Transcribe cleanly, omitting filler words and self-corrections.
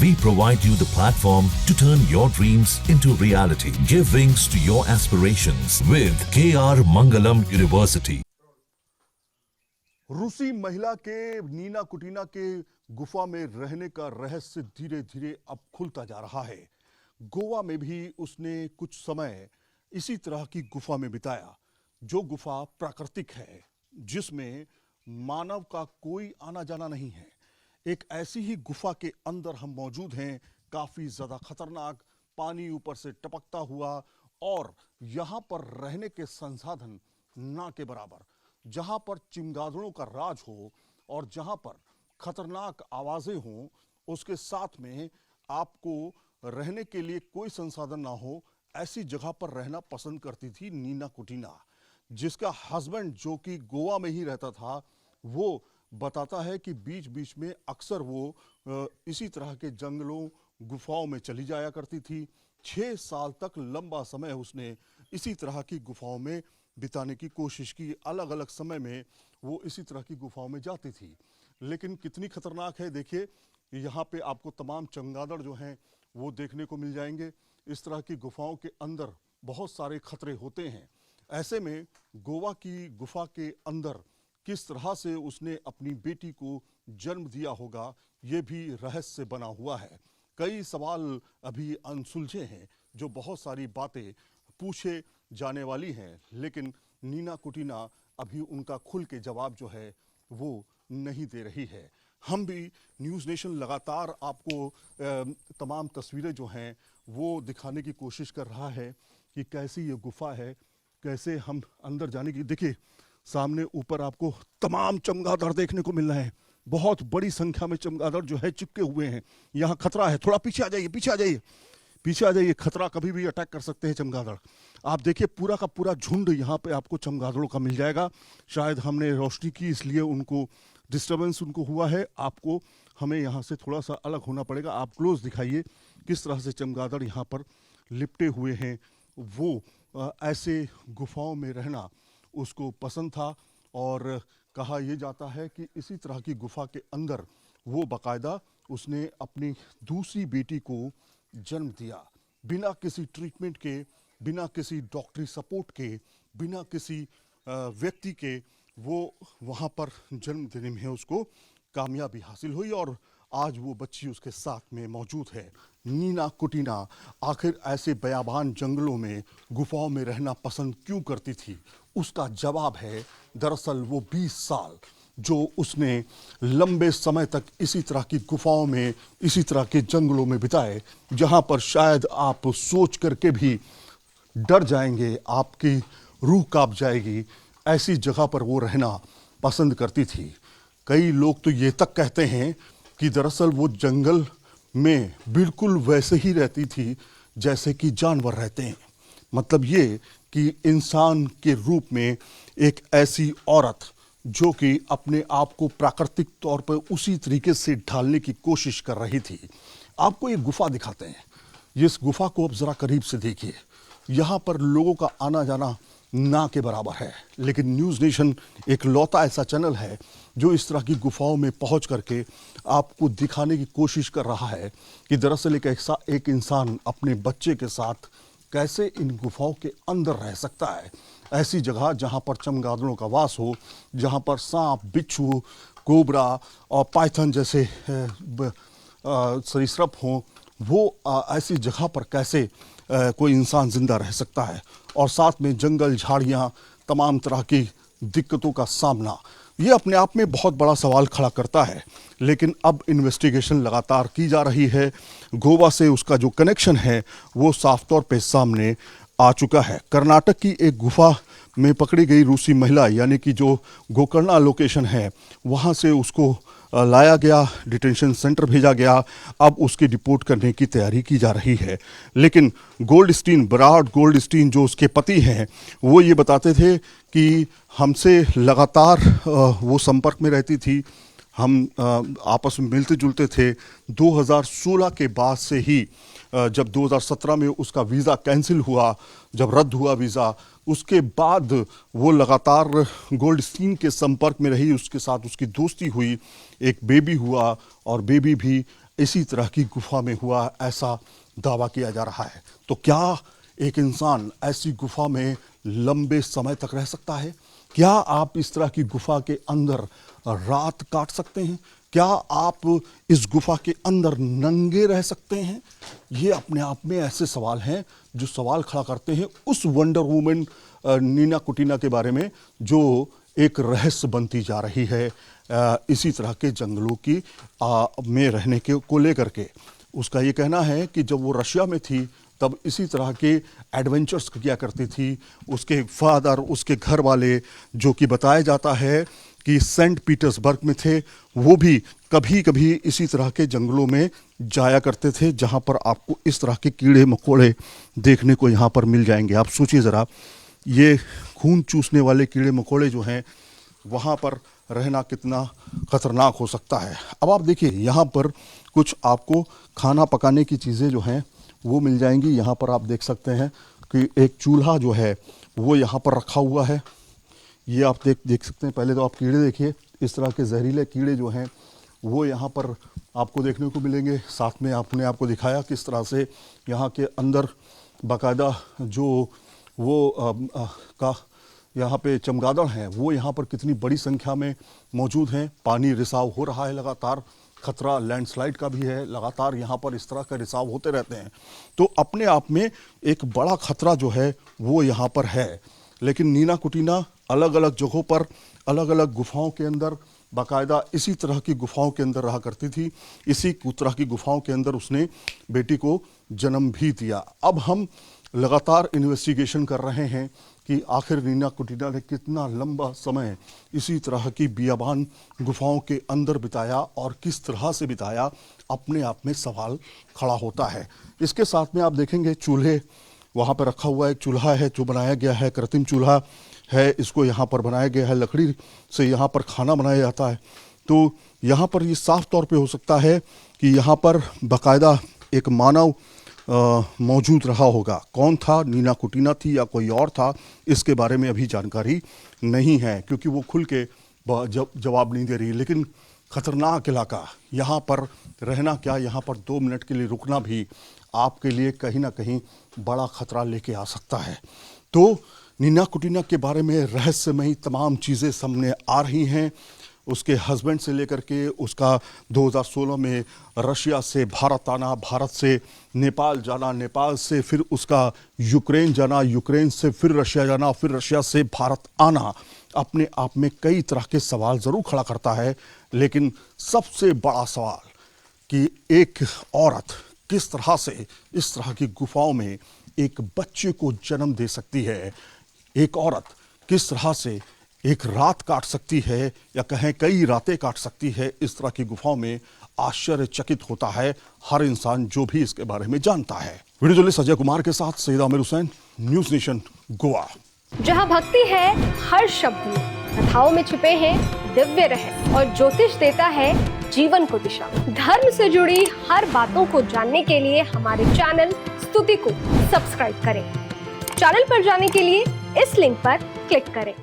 We provide you the platform to turn your dreams into reality. Give wings to your aspirations with KR Mangalam University. रूसी महिला के नीना कुटीना के गुफा में रहने का रहस्य धीरे धीरे अब खुलता जा रहा है। गोवा में भी उसने कुछ समय इसी तरह की गुफा में बिताया, जो गुफा प्राकृतिक है, जिसमें मानव का कोई आना जाना नहीं है। एक ऐसी ही गुफा के अंदर हम मौजूद हैं, काफी ज्यादा खतरनाक, पानी ऊपर से टपकता हुआ, और यहाँ पर रहने के संसाधन ना के बराबर। जहां पर चमगादड़ों का राज हो और जहां पर खतरनाक आवाजें हों, उसके साथ में आपको रहने के लिए कोई संसाधन ना हो, ऐसी जगह पर रहना पसंद करती थी नीना कुटीना, जिसका हस्बैंड जो कि गोवा में ही रहता था, वो बताता है कि बीच बीच में अक्सर वो इसी तरह के जंगलों गुफाओं में चली जाया करती थी। 6 साल तक लंबा समय उसने इसी तरह की गुफाओं में बिताने की कोशिश की। अलग अलग समय में वो इसी तरह की गुफाओं में जाती थी, लेकिन कितनी खतरनाक है देखिए। यहाँ पे आपको तमाम चमगादड़ जो हैं वो देखने को मिल जाएंगे। इस तरह की गुफाओं के अंदर बहुत सारे खतरे होते हैं। ऐसे में गोवा की गुफा के अंदर किस तरह से उसने अपनी बेटी को जन्म दिया होगा, ये भी रहस्य बना हुआ है। कई सवाल अभी अनसुलझे हैं, जो बहुत सारी बातें पूछे जाने वाली हैं, लेकिन नीना कुटीना अभी उनका खुल के जवाब जो है वो नहीं दे रही है। हम भी न्यूज़ नेशन लगातार आपको तमाम तस्वीरें जो हैं वो दिखाने की कोशिश कर रहा है कि कैसी ये गुफा है, कैसे हम अंदर जाने की। देखिए सामने ऊपर आपको तमाम चमगादड़ देखने को मिल रहे हैं। बहुत बड़ी संख्या में चमगादड़ जो है चिपके हुए हैं। यहाँ खतरा है, थोड़ा पीछे आ जाइए, पीछे आ जाइए, पीछे आ जाइए। खतरा, कभी भी अटैक कर सकते हैं चमगादड़। आप देखिए पूरा का पूरा झुंड यहाँ पे आपको चमगादड़ों का मिल जाएगा। शायद हमने रोशनी की इसलिए उनको डिस्टर्बेंस उनको हुआ है। आपको हमें यहाँ से थोड़ा सा अलग होना पड़ेगा। आप क्लोज दिखाइए किस तरह से चमगादड़ यहाँ पर लिपटे हुए हैं। वो ऐसे गुफाओं में रहना उसको पसंद था, और कहा यह जाता है कि इसी तरह की गुफा के अंदर वो बाकायदा उसने अपनी दूसरी बेटी को जन्म दिया, बिना किसी ट्रीटमेंट के, बिना किसी डॉक्टरी सपोर्ट के, बिना किसी व्यक्ति के। वो वहाँ पर जन्म देने में उसको कामयाबी हासिल हुई, और आज वो बच्ची उसके साथ में मौजूद है। नीना कुटीना आखिर ऐसे बयाबान जंगलों में, गुफाओं में रहना पसंद क्यों करती थी? उसका जवाब है दरअसल वो 20 साल जो उसने लंबे समय तक इसी तरह की गुफाओं में, इसी तरह के जंगलों में बिताए, जहां पर शायद आप सोच करके भी डर जाएंगे, आपकी रूह कांप जाएगी। ऐसी जगह पर वो रहना पसंद करती थी। कई लोग तो ये तक कहते हैं कि दरअसल वो जंगल में बिल्कुल वैसे ही रहती थी जैसे कि जानवर रहते हैं। मतलब ये कि इंसान के रूप में एक ऐसी औरत जो कि अपने आप को प्राकृतिक तौर पर उसी तरीके से ढालने की कोशिश कर रही थी। आपको ये गुफा दिखाते हैं। इस गुफा को अब ज़रा करीब से देखिए। यहाँ पर लोगों का आना जाना ना के बराबर है, लेकिन न्यूज़ नेशन एक लौता ऐसा चैनल है जो इस तरह की गुफाओं में पहुँच करके आपको दिखाने की कोशिश कर रहा है कि दरअसल एक इंसान अपने बच्चे के साथ कैसे इन गुफाओं के अंदर रह सकता है। ऐसी जगह जहाँ पर चमगादड़ों का वास हो, जहाँ पर सांप, बिच्छू, कोबरा और पाइथन जैसे सरीसृप हों, वो ऐसी जगह पर कैसे कोई इंसान जिंदा रह सकता है? और साथ में जंगल, झाड़ियाँ, तमाम तरह की दिक्कतों का सामना, ये अपने आप में बहुत बड़ा सवाल खड़ा करता है। लेकिन अब इन्वेस्टिगेशन लगातार की जा रही है। गोवा से उसका जो कनेक्शन है वो साफ तौर पे सामने आ चुका है। कर्नाटक की एक गुफा में पकड़ी गई रूसी महिला, यानी कि जो गोकर्णा लोकेशन है, वहाँ से उसको लाया गया, डिटेंशन सेंटर भेजा गया। अब उसकी डिपोर्ट करने की तैयारी की जा रही है। लेकिन गोल्डस्टीन, बराड गोल्डस्टीन जो उसके पति हैं, वो ये बताते थे कि हमसे लगातार वो संपर्क में रहती थी, हम आपस में मिलते जुलते थे। 2016 के बाद से ही जब 2017 में उसका वीज़ा कैंसिल हुआ, जब रद्द हुआ वीज़ा, उसके बाद वो लगातार गोल्डस्टीन के संपर्क में रही, उसके साथ उसकी दोस्ती हुई, एक बेबी हुआ और बेबी भी इसी तरह की गुफा में हुआ, ऐसा दावा किया जा रहा है। तो क्या एक इंसान ऐसी गुफा में लंबे समय तक रह सकता है? क्या आप इस तरह की गुफा के अंदर रात काट सकते हैं? क्या आप इस गुफा के अंदर नंगे रह सकते हैं? ये अपने आप में ऐसे सवाल हैं जो सवाल खड़ा करते हैं उस वंडर वुमन नीना कुटीना के बारे में, जो एक रहस्य बनती जा रही है इसी तरह के जंगलों की में रहने के को लेकर के। उसका ये कहना है कि जब वो रशिया में थी तब इसी तरह के एडवेंचर्स किया करती थी। उसके फादर, उसके घर वाले, जो कि बताया जाता है कि सेंट पीटर्सबर्ग में थे, वो भी कभी कभी इसी तरह के जंगलों में जाया करते थे जहाँ पर आपको इस तरह के कीड़े मकोड़े देखने को यहाँ पर मिल जाएंगे। आप सोचिए ज़रा, ये खून चूसने वाले कीड़े मकोड़े जो हैं वहाँ पर रहना कितना ख़तरनाक हो सकता है। अब आप देखिए, यहाँ पर कुछ आपको खाना पकाने की चीज़ें जो हैं वो मिल जाएंगी। यहाँ पर आप देख सकते हैं कि एक चूल्हा जो है वो यहाँ पर रखा हुआ है। ये आप देख सकते हैं। पहले तो आप कीड़े देखिए, इस तरह के जहरीले कीड़े जो हैं वो यहाँ पर आपको देखने को मिलेंगे। साथ में आपने आपको दिखाया किस तरह से यहाँ के अंदर बाकायदा जो वो का यहाँ पे चमगादड़ हैं वो यहाँ पर कितनी बड़ी संख्या में मौजूद हैं। पानी रिसाव हो रहा है लगातार, खतरा लैंडस्लाइड का भी है, लगातार यहाँ पर इस तरह का रिसाव होते रहते हैं। तो अपने आप में एक बड़ा खतरा जो है वो यहाँ पर है। लेकिन नीना कुटीना अलग अलग जगहों पर, अलग अलग गुफाओं के अंदर, बाकायदा इसी तरह की गुफाओं के अंदर रहा करती थी। इसी तरह की गुफाओं के अंदर उसने बेटी को जन्म भी दिया। अब हम लगातार इन्वेस्टिगेशन कर रहे हैं कि आखिर नीना कुटीना ने कितना लंबा समय इसी तरह की बियाबान गुफाओं के अंदर बिताया और किस तरह से बिताया, अपने आप में सवाल खड़ा होता है। इसके साथ में आप देखेंगे चूल्हे वहाँ पर रखा हुआ एक चूल्हा है जो बनाया गया है, कृत्रिम चूल्हा है। इसको यहाँ पर बनाया गया है, लकड़ी से यहाँ पर खाना बनाया जाता है। तो यहाँ पर ये साफ तौर पे हो सकता है कि यहाँ पर बाकायदा एक मानव मौजूद रहा होगा। कौन था, नीना कुटीना थी या कोई और था, इसके बारे में अभी जानकारी नहीं है क्योंकि वो खुल के जवाब नहीं दे रही। लेकिन खतरनाक इलाका, यहाँ पर रहना क्या, यहाँ पर 2 मिनट के लिए रुकना भी आपके लिए कहीं ना कहीं बड़ा खतरा लेके आ सकता है। तो नीना कुटीना के बारे में रहस्यमयी तमाम चीज़ें सामने आ रही हैं। उसके हस्बैंड से लेकर के उसका 2016 में रशिया से भारत आना, भारत से नेपाल जाना, नेपाल से फिर उसका यूक्रेन जाना, यूक्रेन से फिर रशिया जाना, फिर रशिया से भारत आना, अपने आप में कई तरह के सवाल ज़रूर खड़ा करता है। लेकिन सबसे बड़ा सवाल कि एक औरत किस तरह से इस तरह की गुफाओं में एक बच्चे को जन्म दे सकती है, एक औरत किस तरह से एक रात काट सकती है या कहें कई रातें काट सकती है इस तरह की गुफाओं में, आश्चर्यचकित होता है हर इंसान जो भी इसके बारे में जानता है। वीडियो जर्नलिस्ट अजय कुमार के साथ सईद आमिर हुसैन, न्यूज़ नेशन, गोवा। जहां भक्ति है हर शब्द में, कथाओं में छुपे हैं दिव्य रहस्य और ज्योतिष देता है जीवन को दिशा। धर्म से जुड़ी हर बातों को जानने के लिए हमारे चैनल स्तुति को सब्सक्राइब करें। चैनल पर जाने के लिए इस लिंक पर क्लिक करें।